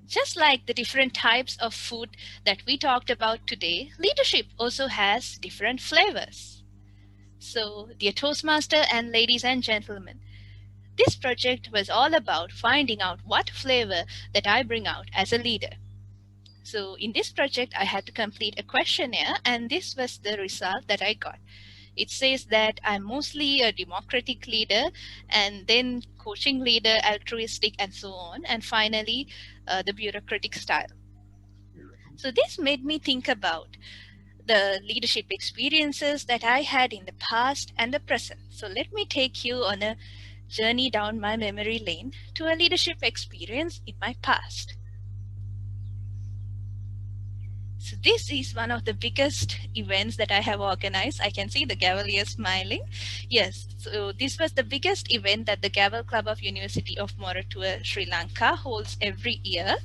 Just like the different types of food that we talked about today, leadership also has different flavors. So, dear Toastmaster and ladies and gentlemen, this project was all about finding out what flavor that I bring out as a leader. So, in this project, I had to complete a questionnaire, and this was the result that I got. It says that I'm mostly a democratic leader, and then coaching leader, altruistic, and so on, and finally, the bureaucratic style. So, this made me think about the leadership experiences that I had in the past and the present. So, let me take you on a journey down my memory lane to a leadership experience in my past. So this is one of the biggest events that I have organized. I can see the Cavalier smiling. Yes, so this was the biggest event that the Gavel Club of University of Moratuwa, Sri Lanka holds every year.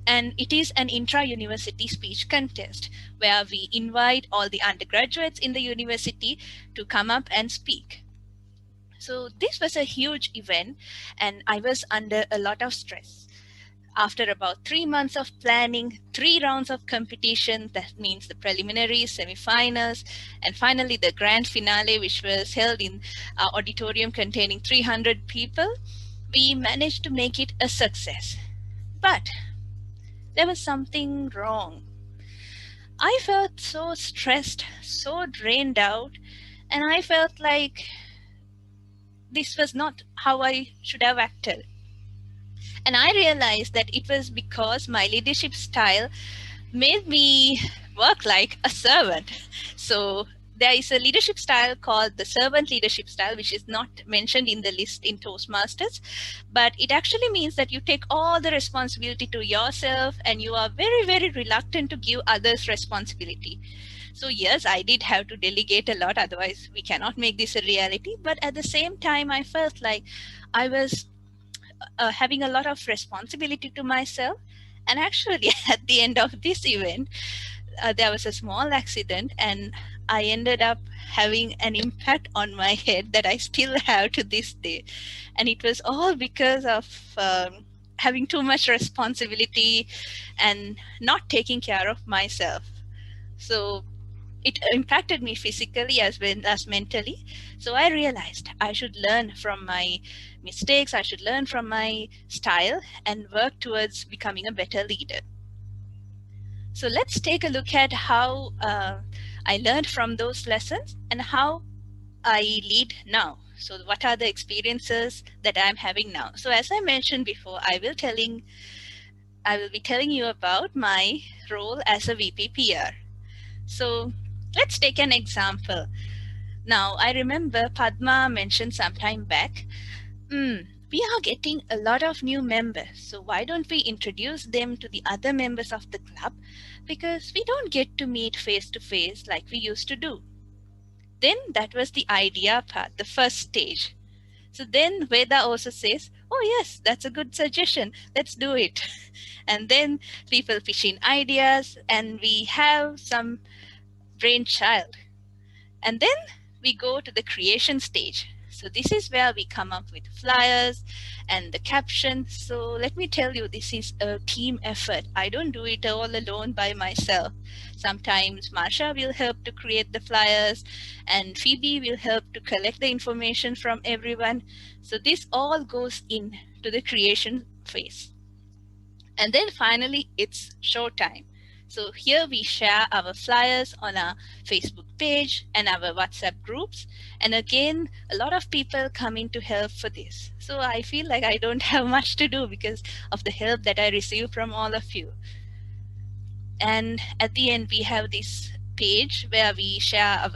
And it is an intra-university speech contest where we invite all the undergraduates in the university to come up and speak. So this was a huge event and I was under a lot of stress. After about 3 months of planning, 3 rounds of competition, that means the preliminaries, semifinals, and finally the grand finale, which was held in our auditorium containing 300 people, we managed to make it a success. But there was something wrong. I felt so stressed, so drained out, and I felt like this was not how I should have acted. And I realized that it was because my leadership style made me work like a servant. So there is a leadership style called the servant leadership style, which is not mentioned in the list in Toastmasters, but it actually means that you take all the responsibility to yourself and you are very, very reluctant to give others responsibility. So yes, I did have to delegate a lot, otherwise we cannot make this a reality. But at the same time, I felt like I was having a lot of responsibility to myself. And actually, at the end of this event, there was a small accident, and I ended up having an impact on my head that I still have to this day. And it was all because of having too much responsibility and not taking care of myself. So it impacted me physically as well as mentally. So I realized I should learn from my mistakes, I should learn from my style and work towards becoming a better leader. So let's take a look at how I learned from those lessons and how I lead now. So what are the experiences that I'm having now? So as I mentioned before, I will be telling you about my role as a VPPR. So let's take an example. Now, I remember Padma mentioned some time back, we are getting a lot of new members, so why don't we introduce them to the other members of the club? Because we don't get to meet face to face like we used to do. Then that was the idea part, the first stage. So then Veda also says, oh yes, that's a good suggestion, let's do it. And then people pitch in ideas and we have some brainchild. And then we go to the creation stage. So this is where we come up with flyers and the caption. So let me tell you, this is a team effort. I don't do it all alone by myself. Sometimes Marsha will help to create the flyers and Phoebe will help to collect the information from everyone. So this all goes in to the creation phase. And then finally, it's showtime. So here we share our flyers on our Facebook page and our WhatsApp groups. And again, a lot of people come in to help for this. So I feel like I don't have much to do because of the help that I receive from all of you. And at the end, we have this page where we share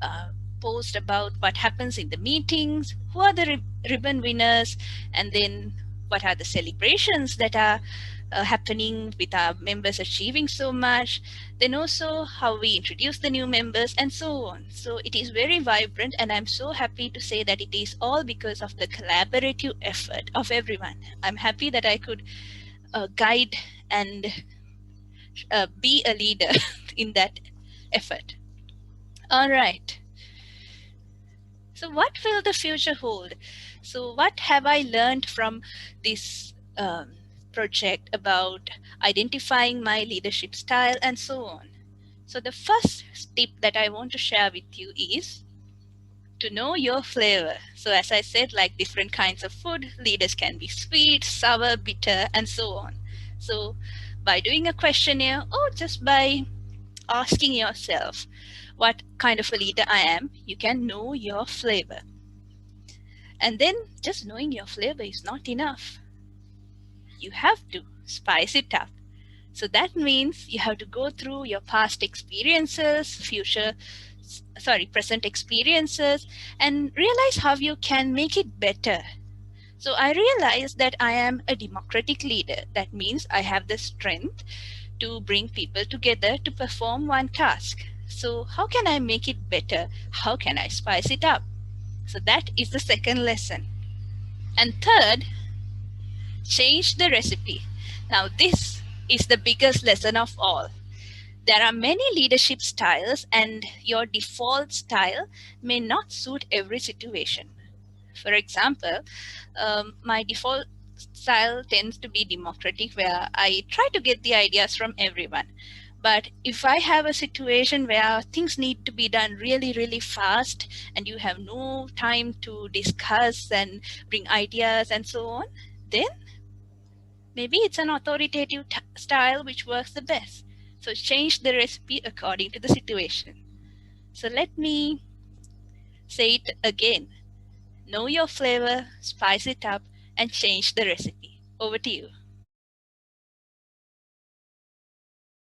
our post about what happens in the meetings, who are the ribbon winners, and then what are the celebrations that are happening with our members achieving so much, then also how we introduce the new members and so on. So it is very vibrant and I'm so happy to say that it is all because of the collaborative effort of everyone. I'm happy that I could guide and be a leader in that effort. All right. So what will the future hold? So what have I learned from this project about identifying my leadership style and so on. So the first tip that I want to share with you is to know your flavor. So as I said, like different kinds of food, leaders can be sweet, sour, bitter, and so on. So by doing a questionnaire or just by asking yourself what kind of a leader I am, you can know your flavor. And then just knowing your flavor is not enough. You have to spice it up. So that means you have to go through your past experiences, present experiences, and realize how you can make it better. So I realized that I am a democratic leader. That means I have the strength to bring people together to perform one task. So how can I make it better? How can I spice it up? So that is the second lesson. And third, change the recipe. Now this is the biggest lesson of all. There are many leadership styles, and your default style may not suit every situation. For example, my default style tends to be democratic, where I try to get the ideas from everyone. But if I have a situation where things need to be done really, really fast, and you have no time to discuss and bring ideas and so on, then maybe it's an authoritative style which works the best. So change the recipe according to the situation. So let me say it again. Know your flavor, spice it up, and change the recipe. Over to you.